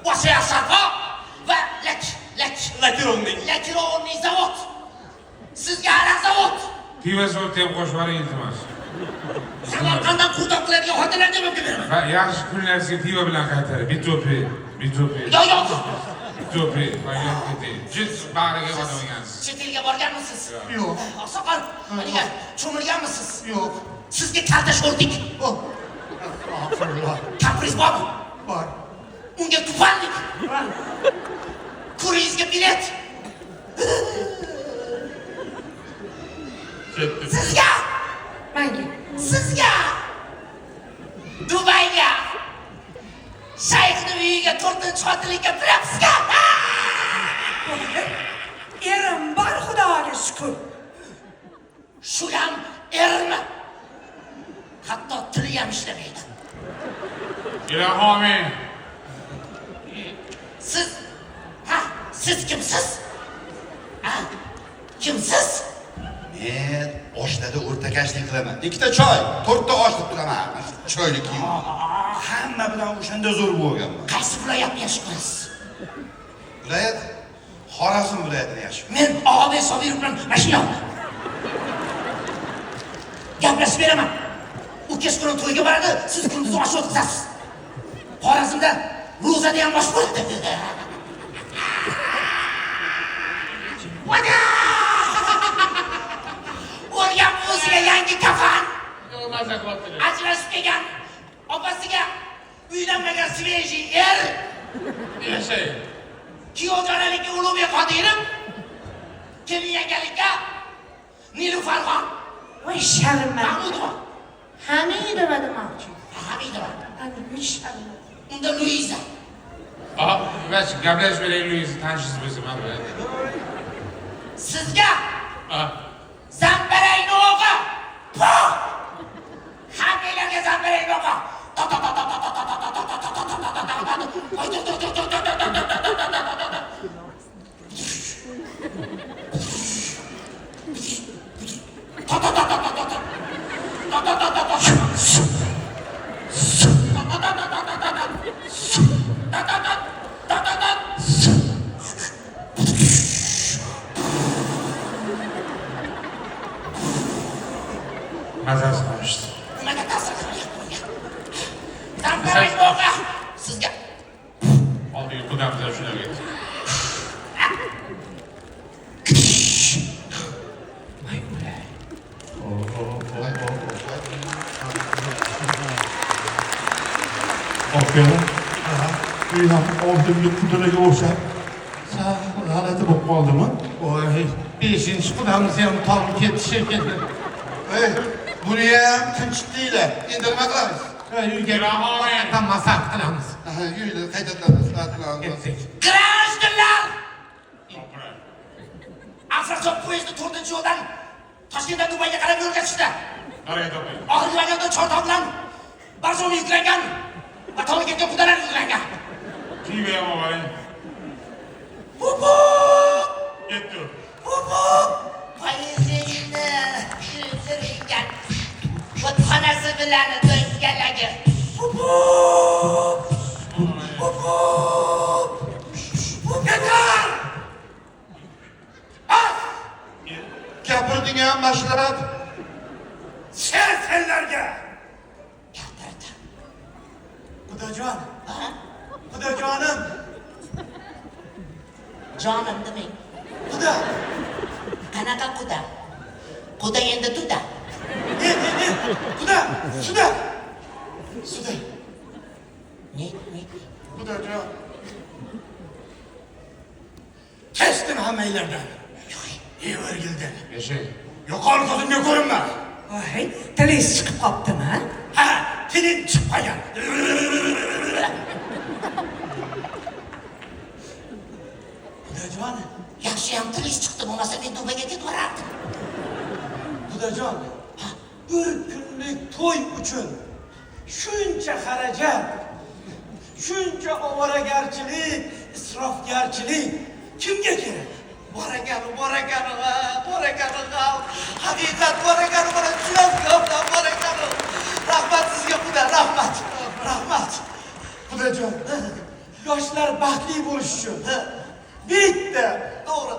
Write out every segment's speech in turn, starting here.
Boshaya sarfo va lakirovniy zavod. Sizga araq zavod. Pivo so'tib qo'shvaring iltimos. Samarqanddan qurdoq qiladigan xotinlarga bo'lib beraman. Va yaxshi kunlaringizga pivo bilan qaytarib, bito'pi. Yo'q. Bito'pi, qayerga ketding? Jiz bag'riga boramansiz. Chet elga borganmisiz? Yo'q. Oqsoqol, nega cho'milganmisiz? Yo'q. Sizga kaltash urdik. Kapriz bormi? Bor. Unga tupanlik. Kruizga bilet. Sizga! Menga. Sizga! Dubayga! Shayxni uyiga 4-xotinlikka birapsizga! Erim bor Xudoga shukr. Shu ham ermi? Hatto tili ham ishlamaydi. Ilohomi. Siz kimsiz? Kimsiz? Men oshlarda o'rtakashlik qilaman. 2 ta choy, 4 ta osh deb turaman. Choyni kiyim. Hamma bilan o'shanda zo'r bo'lganman. Qaysi viloyatni yaxshi ko'rasiz? Viloyat Xorazm viloyatini yaxshi. Men Og'abek Sobirov bilan mashina oldim. Gaplashib beraman. U kech kuni to'yga boradi, siz kunduz osh o'tkazasiz. Xorazmda ro'zada ham bosh bo'ladi. O'lgan o'ziga yangi kafan. Ajrashib kelgan opasiga uylanmagan svejiy er. Yashay. Kuyovjonalikka Ulug'bek Qodirov. Kelin yangalikka Nilufarxon. Voy sharmanda. Mahmudova. Hamidova demoqchi. Hamidova. Ana sharmanda. Unda Luiza. Bas gaplashib beraylik, Luiz, tanishingiz bo'lsa men bilan. Sizga zambarayni o'qi. Hammalarga zambarayni o'qi. Mazasi qo'shdi. Nimaga ta'sir qilyapti? Zambarayni o'qi. Sizga Oldiga qudamizlar shunday ketdi. Okey. Uyam oldimga quduraga o'xshab g'alati bo'lib qoldimi? Voy, 5-qudamiz ham tog'ga ketishi ekan. Buni ham tinchitdinglar. Endi nima qilamiz? Uyga ham masak qilamiz. Uyda qaytatlamiz. Grajdanlar! Afrasop poyezdi 4-yo'ldan Toshkentdan Dubayga qarab yo'lga chiqdi. Qaraga toping. Oxirgi vagonda chortoq bilan barzon yuklangan va Toshkentga qudalar yuklangan. Pivo ham oling. Bubu! Yetdi. Bubu! Poyezdni sürgan butxonasi bilan do'sgalagi. Bubu! Bubu! Yeter! Gapirding ham mashrab. Senlarga gapirdi. Xudojon. Xudojonim. Jonim demang. Xudo. Qanaqa quda? Quda endi tuda. Xudo. Suda. Ne? Xudojon. Kesdim hammanglardan. Evergildi. Yashay. Yo'qol ko'zimga ko'rinma. Voy, tilingiz chiqib qoptimi? Ha, tiling chiqib qolgan. Xudojon, Yaxshi ham tilingiz chiqdi, bo'lmasa men Dubayga ketib borardim. Xudojon, bir kunlik to'y uchun shuncha xarajat, shuncha ovoragarchilik, isrofgarchilik kimga kerak? Borakani, haqiqat borakani, rahmat sizga Xudo, rahmat. Xudojon, yoshlar baxtli bo'lish uchun bitta, to'g'ri,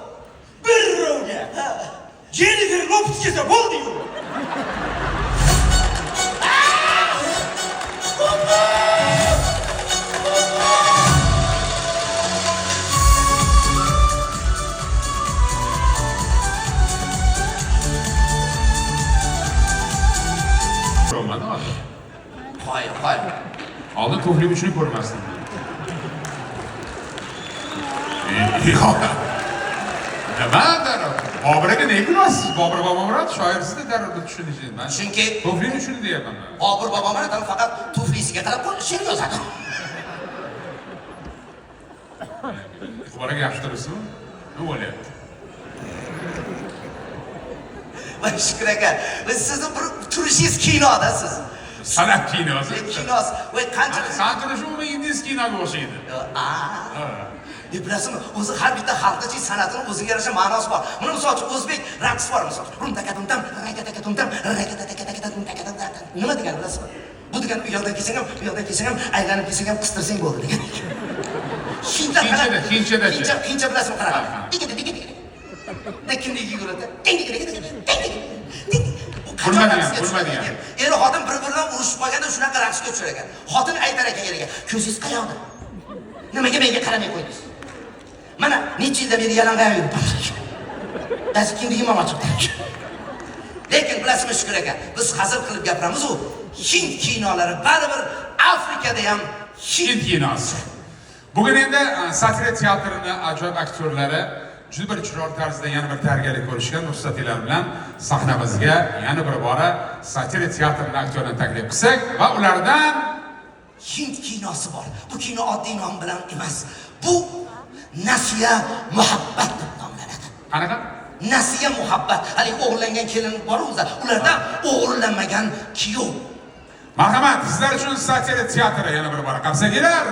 bir rovga Jennifer Lopez kelsa bo'ldi-yu. Ko'rmadi hozir. Hayır. Oldin tufli uchini ko'rmasdim. Yo'q. Nima darrov? Boburga ne gulasiz? Bobur Bobomurod shoir sizda darrov tushunishingiz. Men Chunki tufli uchini deyapman. Bobur Bobomurod faqat tuflisiga qarab she'r yozadi. Ixtiboraga yaxshi turibsizmi? Nima bo'lyapti? Voy Shukur aka, sizni bir turishingiz kinoda siz. San'at kinosi. Kinos, voy qanchalik San'at turishi umuman ingliz kinoga o'xshaydi. Bilasizmi, o'zi har bitta xalq uchun san'atning o'ziga yarasha ma'nosi bor. Mana misol uchun o'zbek raqs bor misol. Rumtakatumtam, rakatakatumtam, rakatakatumtam. Nima degani bilasizmi? Bu degani u yoqdan kelsang ham, bu yoqdan kelsang ham, aylanib kelsang ham qistirsang bo'ldi degan. Hincha bilasizmi, qarang. Lekin yuguradi. Bo'lmadigan. Eri xotin bir-biridan urushib qolganda shunaqa raqsga tushar ekan. Xotin aytar ekan eriga, "Ko'zingiz qayoqda? Nimaga menga qaramay qo'ydingiz? Mana necha yildan beri yalang'oq yuribman." Biz kimligim ham ochiq. Lekin bilasizmi Shukur aka, biz hazil qilib gapiramiz-ku, Hind kinolari baribir Afrikada ham Hind kinosi. Bugun endi satira teatrining ajoyib aktyorlari juda bir chiroyli tarzda yana bir tayyorgarlik ko'rishgan Nusratilar bilan sahnamizga yana bir bora satira teatrining aktyorini taklif qilsak va ulardan Hind kinosi bor. Bu kino oddiy nom bilan emas. Bu nasiya muhabbat deb nomlanadi. qanaqa? Nasiya muhabbat. Hali o'g'irlangan kelin bor o'zi. Ularda o'g'irlanmagan kuyov. Marhamat, sizlar uchun satira teatri yana bir bora qamsagilar.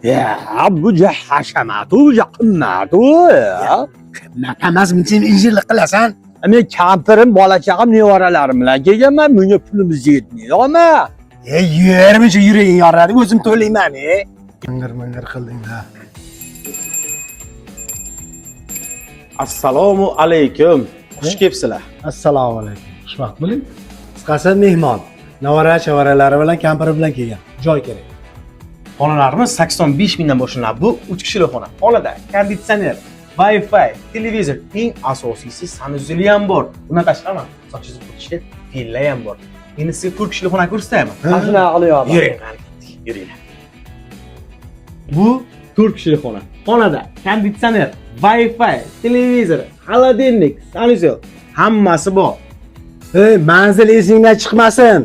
Ya bu hashamatu, qimmatu. Naqamas minchim injillik qilasan. Men kampirim, bola chaqam, nevaralarim bilan kelganman. Menga pulimiz yetmayapti. Yurmicha yuraging yoradi, o'zim to'layman. Mingir qilding-da. Assalomu alaykum. Xush kelibsizlar. Assalomu alaykum. Xushvaqt bo'ling. Qisqasi mehmon, navara chavaralari bilan kampiri bilan kelgan. Joy kerak. Xonalarimiz 85 mingdan boshlanadi. Bu 3 kishilik xona. Xonada konditsioner, Wi-Fi, televizor, eng asosiysi sanuzeli ham bor. Bundan tashqari soch chizib o'tishga tilla ham bor. Endi sizga 4 kishilik xona ko'rsataymi? Mana shunaqa qilyapman. Yuring. Bu 4 kishilik xona. Xonada konditsioner, Wi-Fi, televizor, xolodilnik, sanuzel hammasi bor. Manzil esingdan chiqmasin.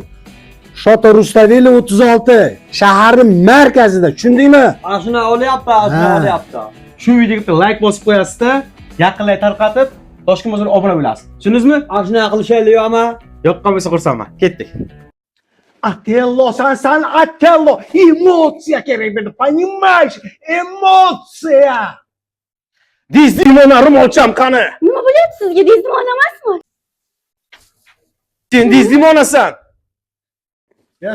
Shota Rustaveli 36, shaharning markazida, tushundingmi? Ana shuni olyapti. Shu videoga like bosib qo'yasiz-da, yaqinlarga tarqatib, Toshkent bozoriga obuna bo'lasiz. Tushundingizmi? Ana shuni qilishaylikmi? Yo'q qolmasa xursandman. Ketdik. Otello, san Otello, emotsiya kerak berdi, понимаешь? Emotsiya. Dezdemona ro'molcham qani? Nima bo'lyapti sizga? Dezdemona emasmi? Sen Dezdemonasan.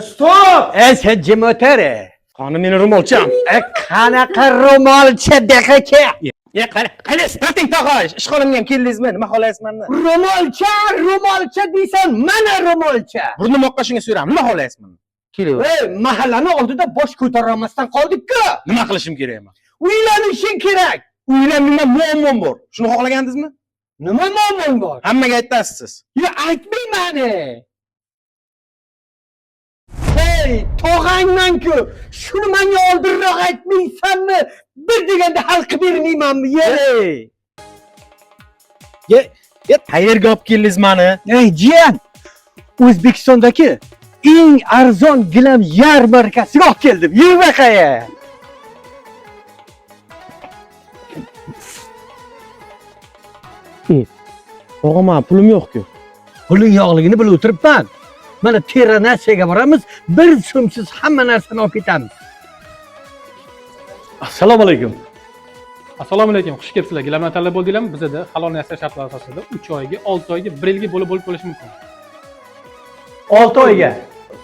Stop! Sen jim o'tare. Qani meni ro'molcham. Qanaqa ro'molcha daqiqa? Qani starting taqosh. Ishxonamga ham keldingizmi? Nima xohlaysiz mendan? Ro'molcha deysan, mana ro'molcha. Burnumoqqa shunga so'ram. Nima xohlaysiz mendan? Keling. Mahallani oldida bosh ko'tara olmasdan qoldik-ku. Nima qilishim kerak? Uylanishing kerak. Uylanishda muammom bor. Shuni xohlagandingizmi? Nima muammom bor? Hammaga aytasiz. Yo, aytmayman. Hey, tog'angman-ku. Shuni menga oldinroq aytmaysanmi? Bir deganda hal qilib bermaymanmi? Ye, qayerga olib keldingiz meni? Ey, jiyan. O'zbekistondagi eng arzon gilam yarmarkasiga olib keldim. Yur baqaya. O'g'lim, pulim yo'q-ku. Puling yo'qligini bilib o'tiribman. Mana Teranasiyaga boramiz, bir so'msiz hamma narsani olib ketamiz. Assalomu alaykum. Assalomu alaykum. Xush kelibsizlar. Gilamlar tanlab bo'ldinglarmi? Bizda halol nasiya shartlari asosida 3 oyga, 6 oyga, 1 yilga bo'lib bo'lishi mumkin. 6 oyga.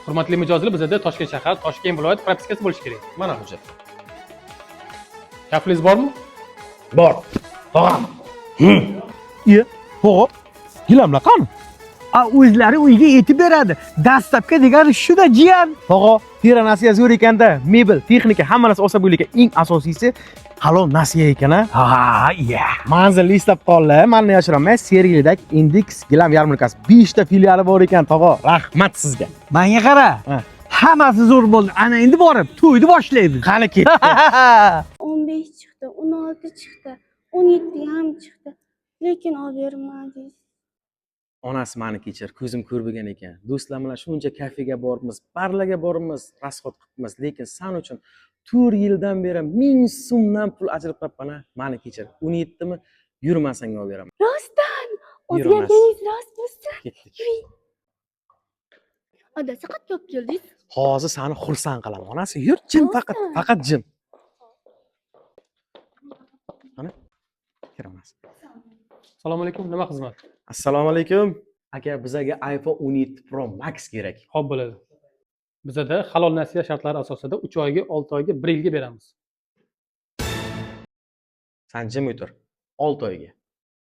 Hurmatli mijozlar, bizda Toshkent shahar, Toshkent viloyat propiskasi bo'lishi kerak. Mana hujjat. Kafilingiz bormi? Bor. Tog'am. Ye, to'g'ri. Gilamlar qani? O'zlari uyga yetib beradi. Dastlabki degani shu-da jiyan. Tog'o, tira nasiya zo'r ekanda, mebel, texnika, hamma narsa olsa bo'lar ekan. Eng asosiysi halol nasiya ekan a. Ha, iya. Manzilni eslab qoldi, meni yashiraman. Sergelidagi Index gilam yarmarkasi 5 ta filiali bor ekan, tog'o. Rahmat sizga. Menga qara. Hammasi zo'r bo'ldi. Ana endi borib to'yni boshlaydi. Qani ketdi. 15 chiqdi, 16 chiqdi, 17 ham chiqdi. Lekin olib bermadingiz. Onasi meni kechir, ko'zim ko'rmagan ekan. Do'stlar bilan shuncha kafega boribmiz, barlarga boribmiz, rasxod qilibmiz, lekin sen uchun 4 yildan beri 1000 so'mdan pul ajrab qolibman. Meni kechir. 17 mi? Yurman senga olib beraman. Rostdan! Yurmas. O'zgarganingiz rost bo'lsa. Ketdik. Adasi qatga olib keldingiz? Hozir seni xursand qilaman. Onasi yur, jim faqat jim. Mana. Kiramas. Assalomu alaykum, nima xizmat? Assalomu alaykum. Aka, bizga iPhone 17 Pro Max kerak. Xo'p bo'ladi. Bizda halol nasiya shartlari asosida 3 oyga, 6 oyga, 1 yilga beramiz. Sen jim o'tir. 6 oyga.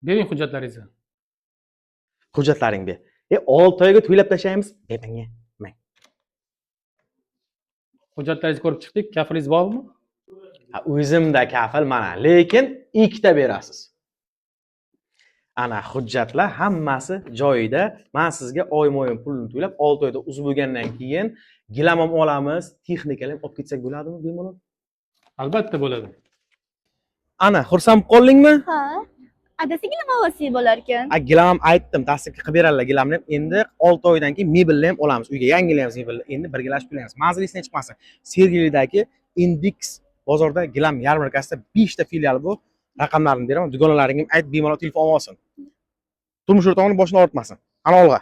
Bering hujjatlaringizni. Hujjatlaring ber. 6 oyga to'lab tashlaymiz. Menga. Hujjatlaringizni ko'rib chiqdik. Kafilingiz bormi? O'zimda kafil mana, lekin ikkita berasiz. Ana hujjatlar hammasi joyida. Men sizga oyma-oyim pulni to'lab 6 oyda uzib bo'lgandan keyin gilam ham olamiz, texnikalar ham olib ketsak bo'ladimi bemalol? Albatta bo'ladi. Ana, xursand qoldingmi? Ha. Adasiga nima vosiy bo'lar ekan? Gilam ham aytdim, tasdiq qilib beradilar gilamni ham. Endi 6 oydan keyin mebelni ham olamiz. Uyga yangilaymiz mebelni. Endi birgalashib to'laymiz. Manzilingiz chiqmasin. Sergelidagi Index bozorda gilam yarmarkasida 5 ta filial bor. Raqamlarini beraman. Dugonalaringga ayt, bemalol telefon olsin. Turmush o'rtog'ini boshini og'ritmasin. Ana olg'a.